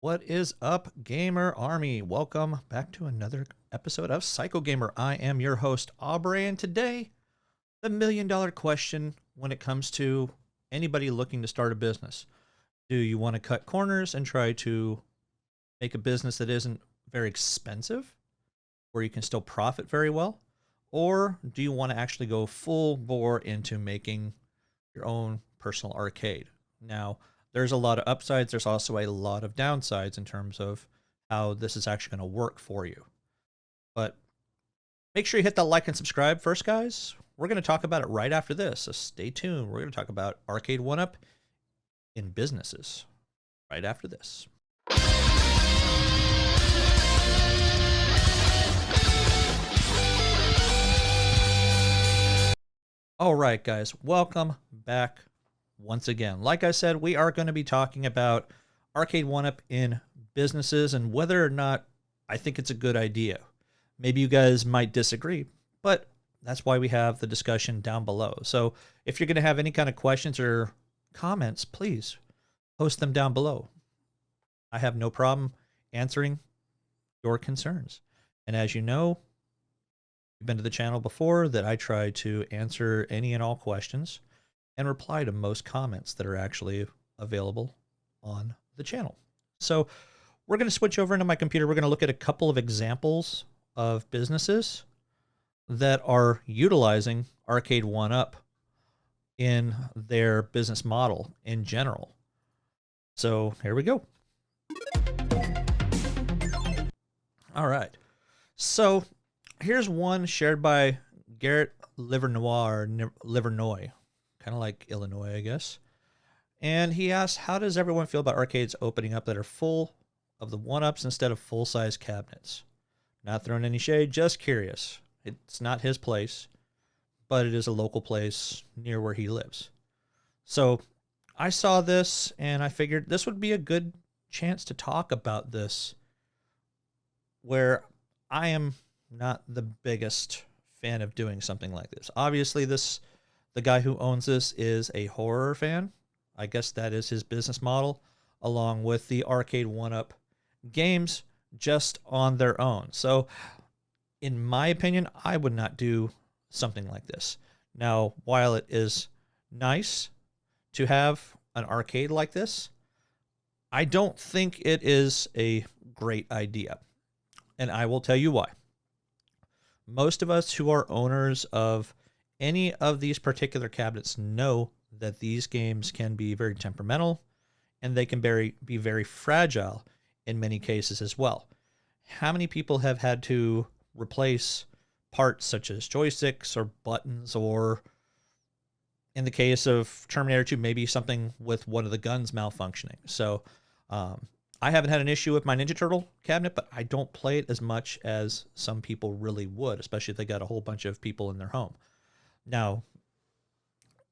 What is up, Gamer Army? Welcome back to another episode of Psycho Gamer. I am your host, Aubrey, and today, the $1,000,000 question when it comes to anybody looking to start a business. Do you want to cut corners and try to make a business that isn't very expensive, where you can still profit very well? Or do you want to actually go full bore into making your own personal arcade? Now, there's a lot of upsides. There's also a lot of downsides in terms of how this is actually going to work for you. But make sure you hit that like and subscribe first, guys. We're going to talk about it right after this, so stay tuned. We're going to talk about Arcade1up in businesses right after this. All right, guys, welcome back once again. Like I said, we are going to be talking about Arcade1up in businesses and whether or not I think it's a good idea. Maybe you guys might disagree, but that's why we have the discussion down below. So if you're going to have any kind of questions or comments, please post them down below. I have no problem answering your concerns. And as you know, you've been to the channel before, that I try to answer any and all questions and reply to most comments that are actually available on the channel. So we're going to switch over into my computer. We're going to look at a couple of examples of businesses that are utilizing Arcade1up in their business model in general. So here we go. All right. So here's one shared by Garrett Livernoy, kind of like Illinois, I guess. And he asked, how does everyone feel about arcades opening up that are full of the one-ups instead of full-size cabinets? Not throwing any shade, just curious. It's not his place, but it is a local place near where he lives. So I saw this and I figured this would be a good chance to talk about this, where I am not the biggest fan of doing something like this. Obviously, the guy who owns this is a horror fan. I guess that is his business model, along with the Arcade1up games just on their own. So in my opinion, I would not do something like this. Now, while it is nice to have an arcade like this, I don't think it is a great idea. And I will tell you why. Most of us who are owners of any of these particular cabinets know that these games can be very temperamental and they can be very fragile in many cases as well. How many people have had to replace parts such as joysticks or buttons, or in the case of Terminator 2, maybe something with one of the guns malfunctioning? So I haven't had an issue with my Ninja Turtle cabinet, but I don't play it as much as some people really would, especially if they got a whole bunch of people in their home. Now,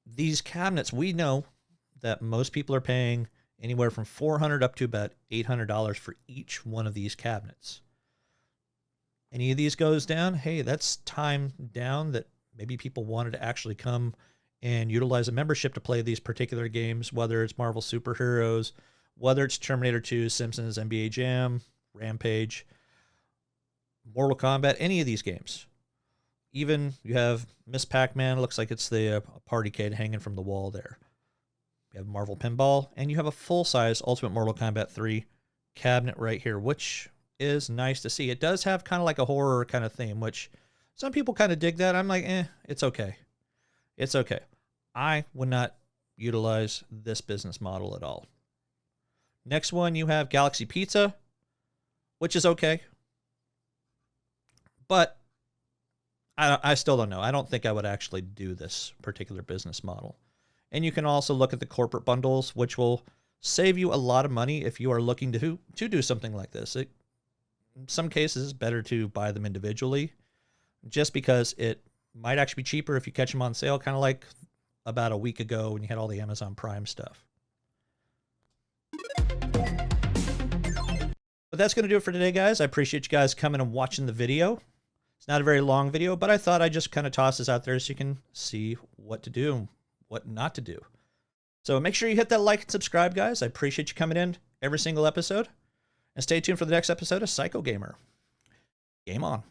these cabinets, we know that most people are paying anywhere from $400 up to about $800 for each one of these cabinets. Any of these goes down, hey, that's time down that maybe people wanted to actually come and utilize a membership to play these particular games, whether it's Marvel Superheroes, whether it's Terminator 2, Simpsons, NBA Jam, Rampage, Mortal Kombat, any of these games. Even you have Miss Pac-Man, looks like it's the party kid hanging from the wall there. You have Marvel Pinball, and you have a full-size Ultimate Mortal Kombat 3 cabinet right here, which is nice to see. It does have kind of like a horror kind of theme, which some people kind of dig that. I'm like, it's okay. It's okay. I would not utilize this business model at all. Next one, you have Galaxy Pizza, which is okay. But I still don't know. I don't think I would actually do this particular business model. And you can also look at the corporate bundles, which will save you a lot of money if you are looking to do something like this. In some cases, it's better to buy them individually, just because it might actually be cheaper if you catch them on sale, kind of like about a week ago when you had all the Amazon Prime stuff. But that's going to do it for today, guys. I appreciate you guys coming and watching the video. It's not a very long video, but I thought I'd just kind of toss this out there so you can see what to do and what not to do. So make sure you hit that like and subscribe, guys. I appreciate you coming in every single episode. And stay tuned for the next episode of Psycho Gamer. Game on.